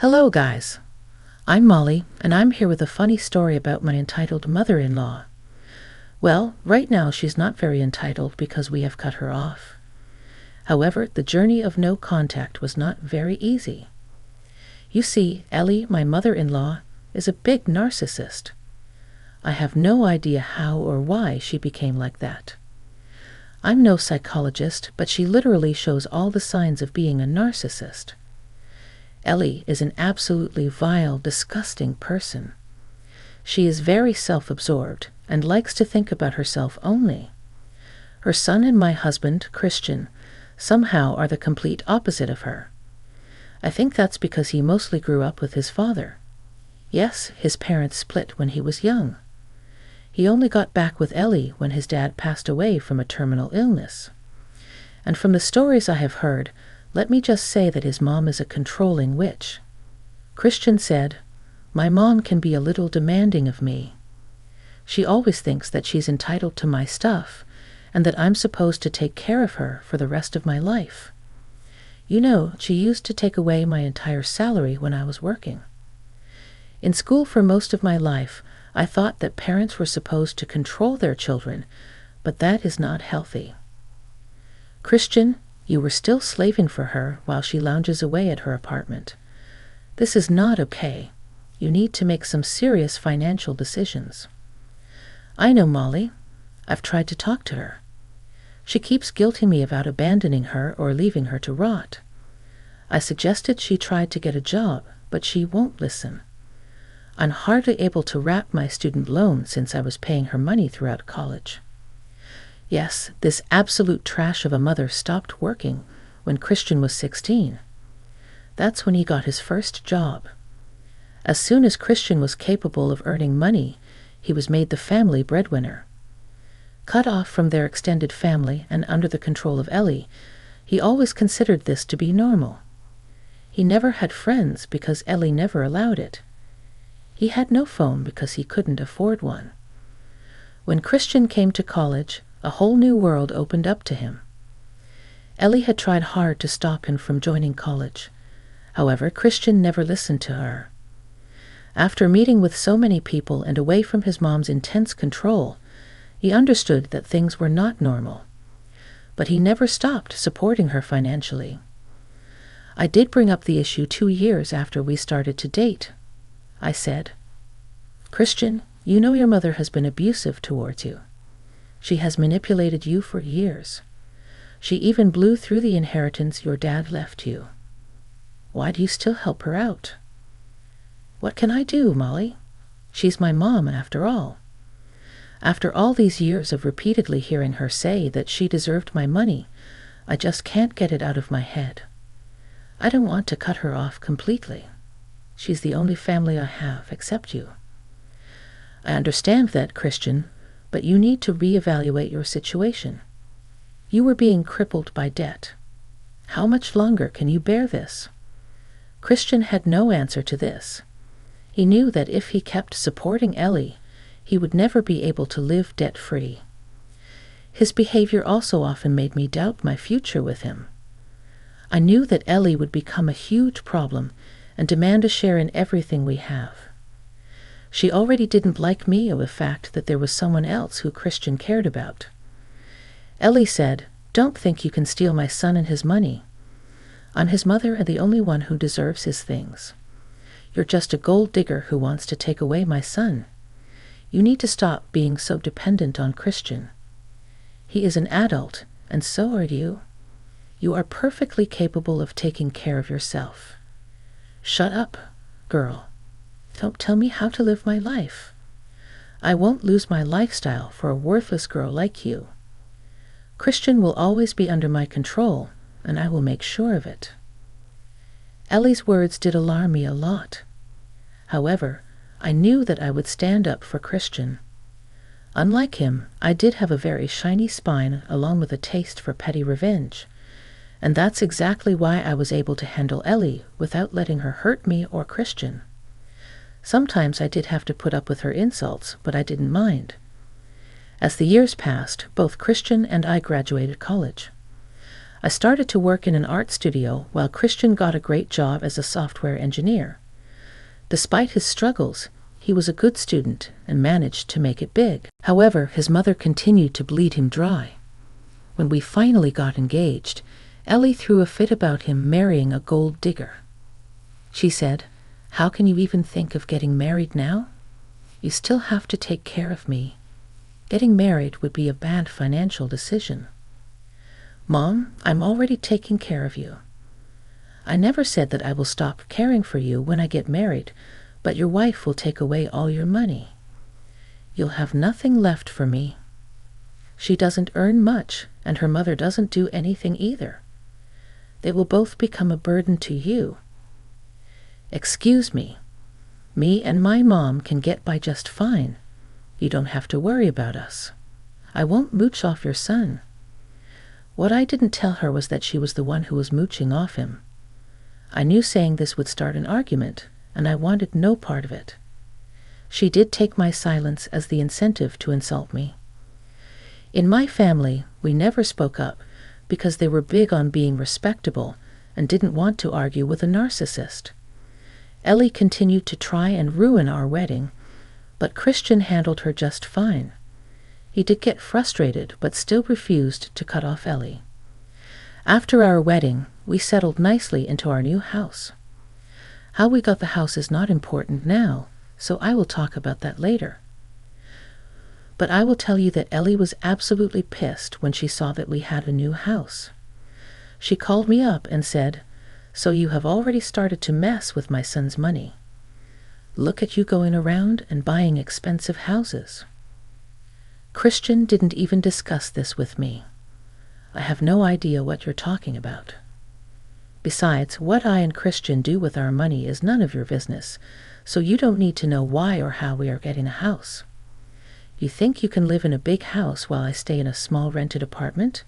Hello, guys. I'm Molly, and I'm here with a funny story about my entitled mother-in-law. Well, right now she's not very entitled because we have cut her off. However, the journey of no contact was not very easy. You see, Ellie, my mother-in-law, is a big narcissist. I have no idea how or why she became like that. I'm no psychologist, but she literally shows all the signs of being a narcissist. Ellie is an absolutely vile, disgusting person. She is very self-absorbed and likes to think about herself only. Her son and my husband, Christian, somehow are the complete opposite of her. I think that's because he mostly grew up with his father. Yes, his parents split when he was young. He only got back with Ellie when his dad passed away from a terminal illness. And from the stories I have heard, let me just say that his mom is a controlling witch. Christian said, "My mom can be a little demanding of me. She always thinks that she's entitled to my stuff and that I'm supposed to take care of her for the rest of my life. You know, she used to take away my entire salary when I was working. In school for most of my life, I thought that parents were supposed to control their children, but that is not healthy. Christian, you were still slaving for her while she lounges away at her apartment. This is not okay. You need to make some serious financial decisions." I know Molly. I've tried to talk to her. She keeps guilting me about abandoning her or leaving her to rot. I suggested she tried to get a job, but she won't listen. I'm hardly able to wrap my student loan since I was paying her money throughout college. Yes, this absolute trash of a mother stopped working when Christian was 16. That's when he got his first job. As soon as Christian was capable of earning money, he was made the family breadwinner. Cut off from their extended family and under the control of Ellie, he always considered this to be normal. He never had friends because Ellie never allowed it. He had no phone because he couldn't afford one. When Christian came to college, a whole new world opened up to him. Ellie had tried hard to stop him from joining college. However, Christian never listened to her. After meeting with so many people and away from his mom's intense control, he understood that things were not normal. But he never stopped supporting her financially. I did bring up the issue 2 years after we started to date. I said, "Christian, you know your mother has been abusive towards you. She has manipulated you for years. She even blew through the inheritance your dad left you. Why do you still help her out?" "What can I do, Molly? She's my mom, after all. After all these years of repeatedly hearing her say that she deserved my money, I just can't get it out of my head. I don't want to cut her off completely. She's the only family I have, except you. I understand that, Christian, but you need to reevaluate your situation. You were being crippled by debt. How much longer can you bear this?" Christian had no answer to this. He knew that if he kept supporting Ellie, he would never be able to live debt-free. His behavior also often made me doubt my future with him. I knew that Ellie would become a huge problem and demand a share in everything we have. She already didn't like me of the fact that there was someone else who Christian cared about. Ellie said, "Don't think you can steal my son and his money. I'm his mother and the only one who deserves his things. You're just a gold digger who wants to take away my son. You need to stop being so dependent on Christian. He is an adult, and so are you. You are perfectly capable of taking care of yourself. Shut up, girl. Don't tell me how to live my life. I won't lose my lifestyle for a worthless girl like you. Christian will always be under my control, and I will make sure of it." Ellie's words did alarm me a lot. However, I knew that I would stand up for Christian. Unlike him, I did have a very shiny spine along with a taste for petty revenge, and that's exactly why I was able to handle Ellie without letting her hurt me or Christian. Sometimes I did have to put up with her insults, but I didn't mind. As the years passed, both Christian and I graduated college. I started to work in an art studio while Christian got a great job as a software engineer. Despite his struggles, he was a good student and managed to make it big. However, his mother continued to bleed him dry. When we finally got engaged, Ellie threw a fit about him marrying a gold digger. She said, "How can you even think of getting married now? You still have to take care of me. Getting married would be a bad financial decision." "Mom, I'm already taking care of you." "I never said that I will stop caring for you when I get married, but your wife will take away all your money. You'll have nothing left for me. She doesn't earn much, and her mother doesn't do anything either. They will both become a burden to you." "Excuse me. Me and my mom can get by just fine. You don't have to worry about us. I won't mooch off your son." What I didn't tell her was that she was the one who was mooching off him. I knew saying this would start an argument, and I wanted no part of it. She did take my silence as the incentive to insult me. In my family, we never spoke up because they were big on being respectable and didn't want to argue with a narcissist. Ellie continued to try and ruin our wedding, but Christian handled her just fine. He did get frustrated, but still refused to cut off Ellie. After our wedding, we settled nicely into our new house. How we got the house is not important now, so I will talk about that later. But I will tell you that Ellie was absolutely pissed when she saw that we had a new house. She called me up and said, "So you have already started to mess with my son's money. Look at you going around and buying expensive houses." Christian didn't even discuss this with me. I have no idea what you're talking about. Besides, what I and Christian do with our money is none of your business, so you don't need to know why or how we are getting a house. You think you can live in a big house while I stay in a small rented apartment?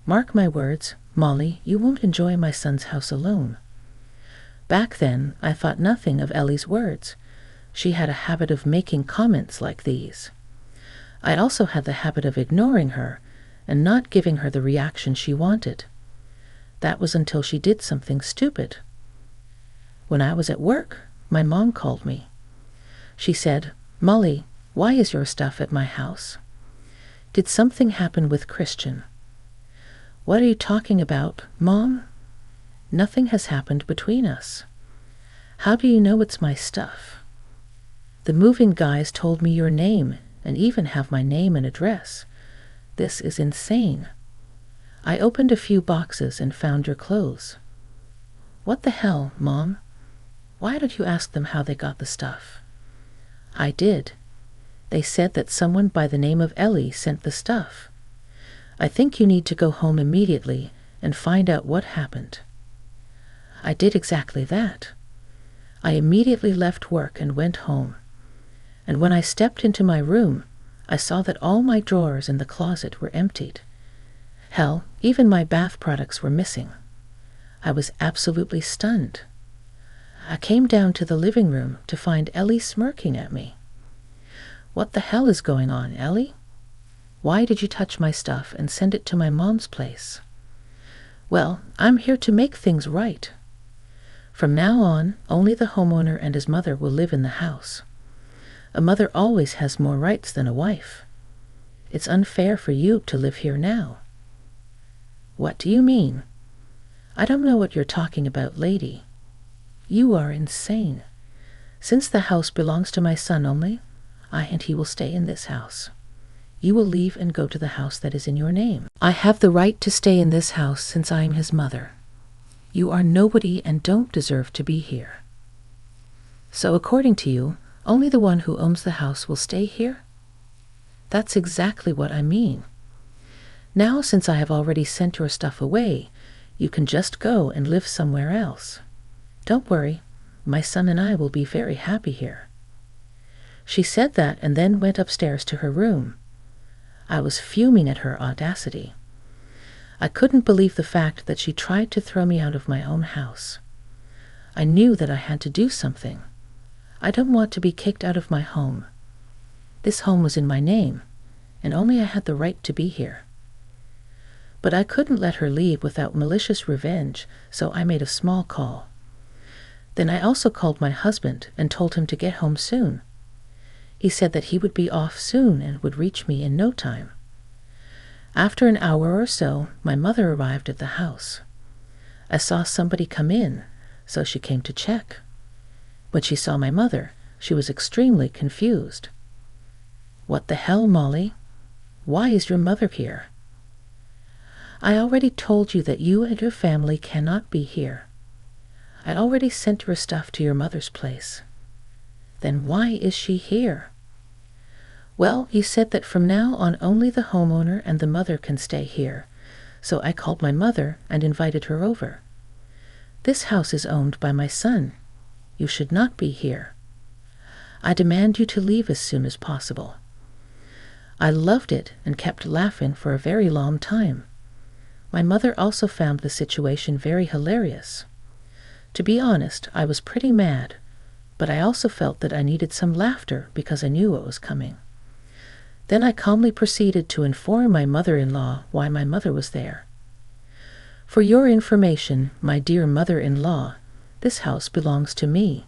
Mark my words, Molly, you won't enjoy my son's house alone. Back then, I thought nothing of Ellie's words. She had a habit of making comments like these. I also had the habit of ignoring her and not giving her the reaction she wanted. That was until she did something stupid. When I was at work, my mom called me. She said, "Molly, why is your stuff at my house? Did something happen with Christian?" "What are you talking about, Mom? Nothing has happened between us. How do you know it's my stuff? The moving guys told me your name and even have my name and address. This is insane. I opened a few boxes and found your clothes." "What the hell, Mom? Why don't you ask them how they got the stuff?" "I did. They said that someone by the name of Ellie sent the stuff. I think you need to go home immediately and find out what happened." I did exactly that. I immediately left work and went home. And when I stepped into my room, I saw that all my drawers in the closet were emptied. Hell, even my bath products were missing. I was absolutely stunned. I came down to the living room to find Ellie smirking at me. "What the hell is going on, Ellie? Why did you touch my stuff and send it to my mom's place?" "Well, I'm here to make things right. From now on, only the homeowner and his mother will live in the house. A mother always has more rights than a wife. It's unfair for you to live here now." "What do you mean? I don't know what you're talking about, lady. You are insane. Since the house belongs to my son only, I and he will stay in this house. You will leave and go to the house that is in your name. I have the right to stay in this house since I am his mother. You are nobody and don't deserve to be here. So according to you, only the one who owns the house will stay here? That's exactly what I mean. Now, since I have already sent your stuff away, you can just go and live somewhere else. Don't worry, my son and I will be very happy here." She said that and then went upstairs to her room. I was fuming at her audacity. I couldn't believe the fact that she tried to throw me out of my own house. I knew that I had to do something. I don't want to be kicked out of my home. This home was in my name, and only I had the right to be here. But I couldn't let her leave without malicious revenge, so I made a small call. Then I also called my husband and told him to get home soon. He said that he would be off soon and would reach me in no time. After an hour or so, my mother arrived at the house. I saw somebody come in, so she came to check. When she saw my mother, she was extremely confused. "What the hell, Molly? Why is your mother here?" "I already told you that you and your family cannot be here. I already sent your stuff to your mother's place." "Then why is she here?" "Well, you said that from now on only the homeowner and the mother can stay here, so I called my mother and invited her over. This house is owned by my son. You should not be here. I demand you to leave as soon as possible." I loved it and kept laughing for a very long time. My mother also found the situation very hilarious. To be honest, I was pretty mad, but I also felt that I needed some laughter because I knew what was coming. Then I calmly proceeded to inform my mother-in-law why my mother was there. "For your information, my dear mother-in-law, this house belongs to me.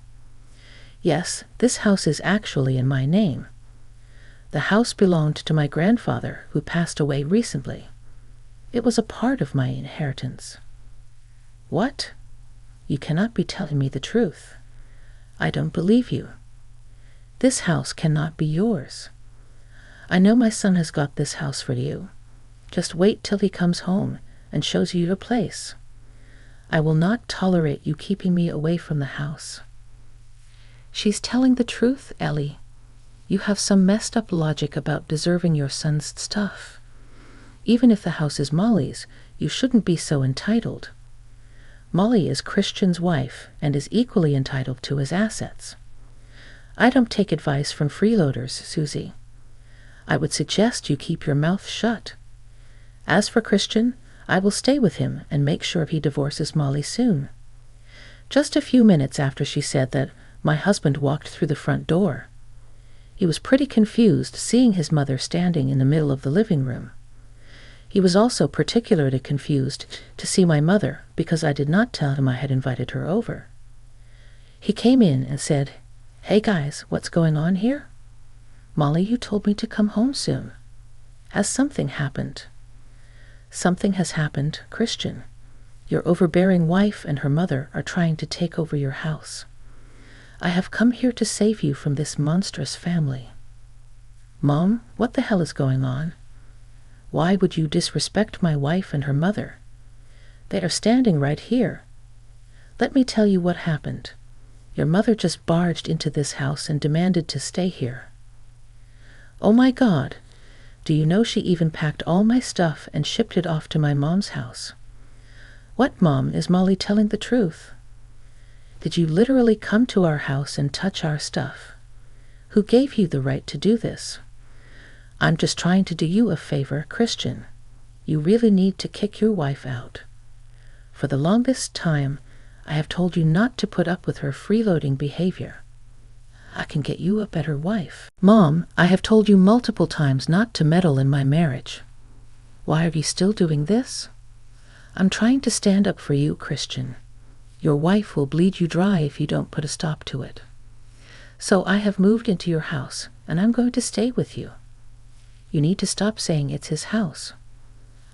Yes, this house is actually in my name. The house belonged to my grandfather, who passed away recently. It was a part of my inheritance." "What? You cannot be telling me the truth. I don't believe you. This house cannot be yours. I know my son has got this house for you. Just wait till he comes home and shows you your place. I will not tolerate you keeping me away from the house." "She's telling the truth, Ellie. You have some messed up logic about deserving your son's stuff. Even if the house is Molly's, you shouldn't be so entitled. Molly is Christian's wife and is equally entitled to his assets. I don't take advice from freeloaders, Susie. I would suggest you keep your mouth shut. As for Christian, I will stay with him and make sure he divorces Molly soon." Just a few minutes after she said that, my husband walked through the front door. He was pretty confused seeing his mother standing in the middle of the living room. He was also particularly confused to see my mother because I did not tell him I had invited her over. He came in and said, "Hey guys, what's going on here? Molly, you told me to come home soon. Has something happened?" "Something has happened, Christian. Your overbearing wife and her mother are trying to take over your house. I have come here to save you from this monstrous family." "Mom, what the hell is going on? Why would you disrespect my wife and her mother? They are standing right here. Let me tell you what happened. Your mother just barged into this house and demanded to stay here." "Oh my God, do you know she even packed all my stuff and shipped it off to my mom's house?" "What, Mom, is Molly telling the truth? Did you literally come to our house and touch our stuff? Who gave you the right to do this? I'm just trying to do you a favor, Christian. You really need to kick your wife out. For the longest time, I have told you not to put up with her freeloading behavior. I can get you a better wife." "Mom, I have told you multiple times not to meddle in my marriage. Why are you still doing this? I'm trying to stand up for you, Christian. Your wife will bleed you dry if you don't put a stop to it. So I have moved into your house, and I'm going to stay with you. You need to stop saying it's his house.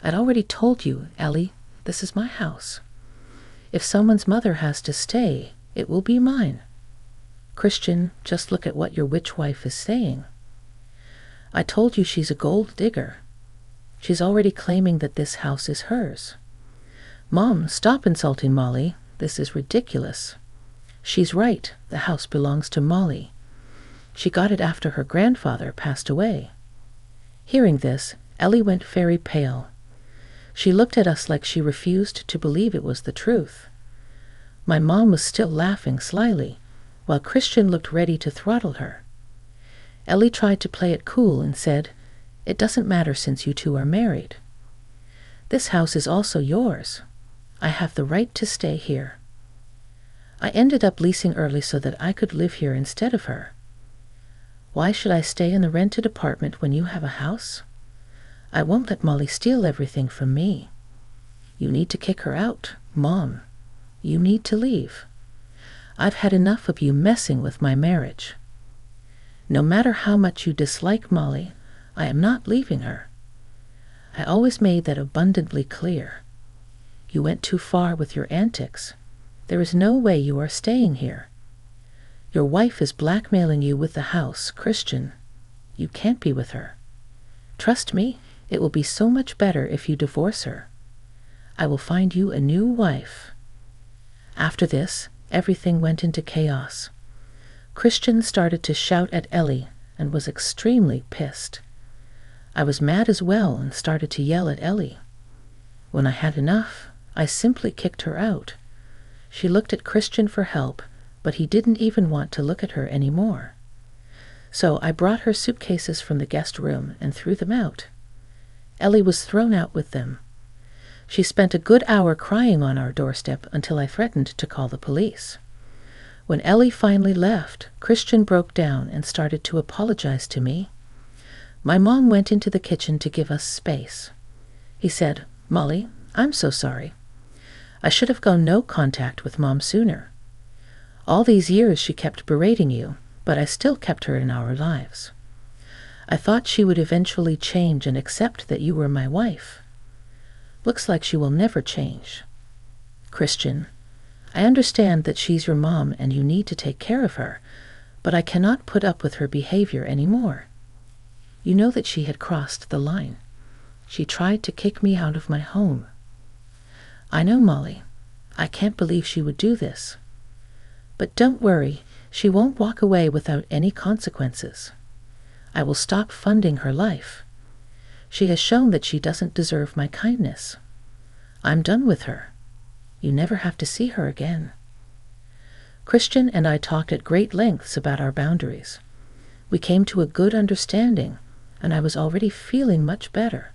I'd already told you, Ellie, this is my house. If someone's mother has to stay, it will be mine. Christian, just look at what your witch wife is saying. I told you she's a gold digger. She's already claiming that this house is hers. Mom, stop insulting Molly. This is ridiculous. She's right. The house belongs to Molly. She got it after her grandfather passed away." Hearing this, Ellie went very pale. She looked at us like she refused to believe it was the truth. My mom was still laughing slyly, while Christian looked ready to throttle her. Ellie tried to play it cool and said, "It doesn't matter since you two are married. This house is also yours. I have the right to stay here. I ended up leasing early so that I could live here instead of her. Why should I stay in the rented apartment when you have a house? I won't let Molly steal everything from me. You need to kick her out, Mom. You need to leave. I've had enough of you messing with my marriage. No matter how much you dislike Molly, I am not leaving her. I always made that abundantly clear. You went too far with your antics. There is no way you are staying here. Your wife is blackmailing you with the house, Christian. You can't be with her. Trust me, it will be so much better if you divorce her. I will find you a new wife. After this, everything went into chaos. Christian started to shout at Ellie and was extremely pissed. I was mad as well and started to yell at Ellie. When I had enough, I simply kicked her out. She looked at Christian for help, but he didn't even want to look at her anymore. So I brought her suitcases from the guest room and threw them out. Ellie was thrown out with them. She spent a good hour crying on our doorstep until I threatened to call the police. When Ellie finally left, Christian broke down and started to apologize to me. My mom went into the kitchen to give us space. He said, "Molly, I'm so sorry. I should have gone no contact with Mom sooner. All these years she kept berating you, but I still kept her in our lives. I thought she would eventually change and accept that you were my wife. Looks like she will never change. Christian, I understand that she's your mom and you need to take care of her, but I cannot put up with her behavior anymore. You know that she had crossed the line. She tried to kick me out of my home. I know, Molly. I can't believe she would do this. But don't worry, she won't walk away without any consequences. I will stop funding her life. She has shown that she doesn't deserve my kindness. I'm done with her. You never have to see her again." Christian and I talked at great lengths about our boundaries. We came to a good understanding, and I was already feeling much better.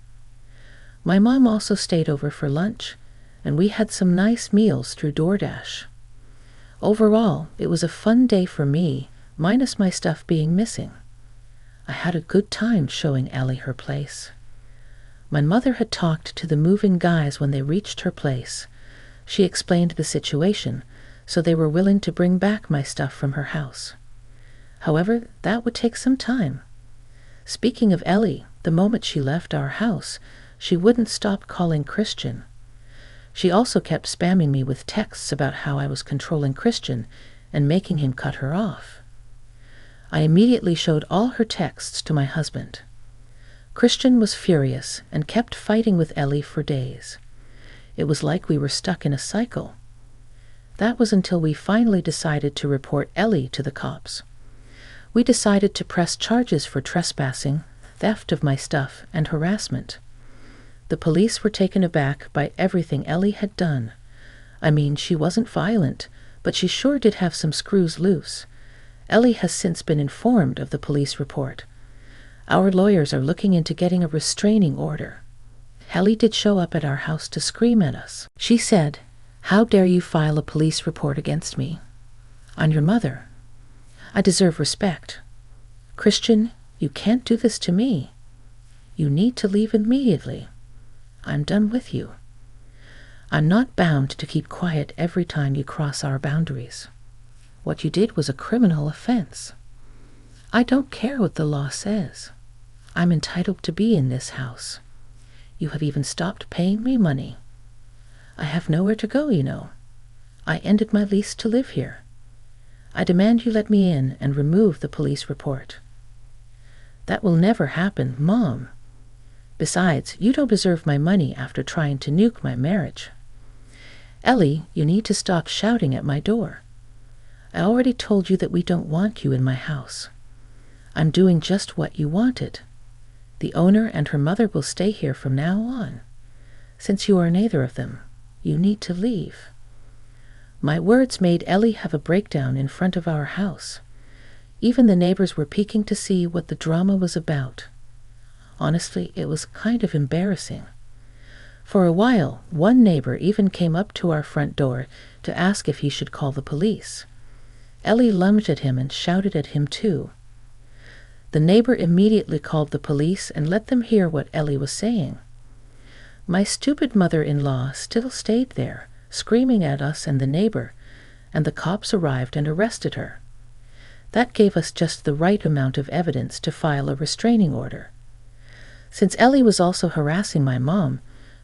My mom also stayed over for lunch, and we had some nice meals through DoorDash. Overall, it was a fun day for me, minus my stuff being missing. I had a good time showing Ellie her place. My mother had talked to the moving guys when they reached her place. She explained the situation, so they were willing to bring back my stuff from her house. However, that would take some time. Speaking of Ellie, the moment she left our house, she wouldn't stop calling Christian. She also kept spamming me with texts about how I was controlling Christian and making him cut her off. I immediately showed all her texts to my husband. Christian was furious and kept fighting with Ellie for days. It was like we were stuck in a cycle. That was until we finally decided to report Ellie to the cops. We decided to press charges for trespassing, theft of my stuff, and harassment. The police were taken aback by everything Ellie had done. I mean, she wasn't violent, but she sure did have some screws loose. Ellie has since been informed of the police report. Our lawyers are looking into getting a restraining order. Ellie did show up at our house to scream at us. She said, "How dare you file a police report against me? On your mother. I deserve respect. Christian, you can't do this to me. You need to leave immediately. I'm done with you. I'm not bound to keep quiet every time you cross our boundaries. What you did was a criminal offense. I don't care what the law says. I'm entitled to be in this house. You have even stopped paying me money. I have nowhere to go, you know. I ended my lease to live here. I demand you let me in and remove the police report." "That will never happen, Mom. Besides, you don't deserve my money after trying to nuke my marriage. Ellie, you need to stop shouting at my door. I already told you that we don't want you in my house. I'm doing just what you wanted. The owner and her mother will stay here from now on. Since you are neither of them, you need to leave." My words made Ellie have a breakdown in front of our house. Even the neighbors were peeking to see what the drama was about. Honestly, it was kind of embarrassing. For a while, one neighbor even came up to our front door to ask if he should call the police. Ellie lunged at him and shouted at him too. The neighbor immediately called the police and let them hear what Ellie was saying. My stupid mother-in-law still stayed there, screaming at us and the neighbor, and the cops arrived and arrested her. That gave us just the right amount of evidence to file a restraining order. Since Ellie was also harassing my mom,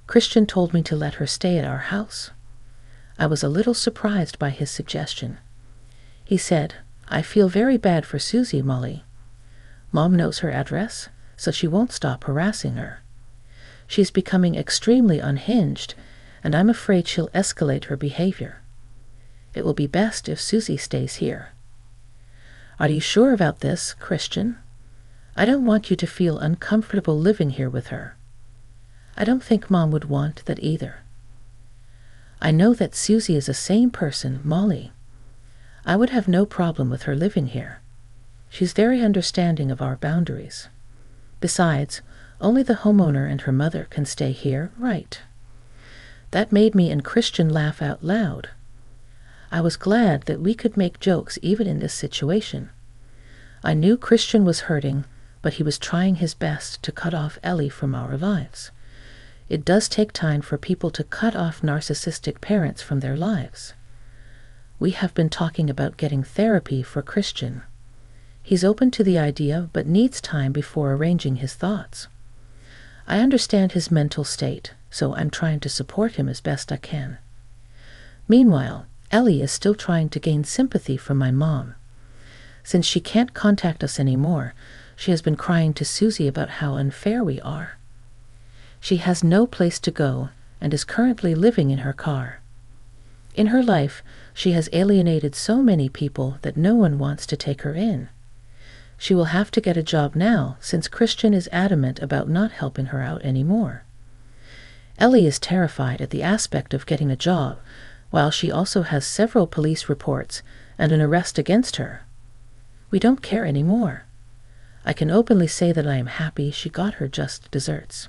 Christian told me to let her stay at our house. I was a little surprised by his suggestion. He said, "I feel very bad for Susie, Molly. Mom knows her address, so she won't stop harassing her. She's becoming extremely unhinged, and I'm afraid she'll escalate her behavior. It will be best if Susie stays here." "Are you sure about this, Christian? I don't want you to feel uncomfortable living here with her." "I don't think Mom would want that either." "I know that Susie is a sane person, Molly. I would have no problem with her living here. She's very understanding of our boundaries. Besides, only the homeowner and her mother can stay here, right?" That made me and Christian laugh out loud. I was glad that we could make jokes even in this situation. I knew Christian was hurting, but he was trying his best to cut off Ellie from our lives. It does take time for people to cut off narcissistic parents from their lives. We have been talking about getting therapy for Christian. He's open to the idea, but needs time before arranging his thoughts. I understand his mental state, so I'm trying to support him as best I can. Meanwhile, Ellie is still trying to gain sympathy from my mom. Since she can't contact us anymore, she has been crying to Susie about how unfair we are. She has no place to go and is currently living in her car. In her life, she has alienated so many people that no one wants to take her in. She will have to get a job now since Christian is adamant about not helping her out anymore. Ellie is terrified at the aspect of getting a job, while she also has several police reports and an arrest against her. We don't care anymore. I can openly say that I am happy she got her just desserts.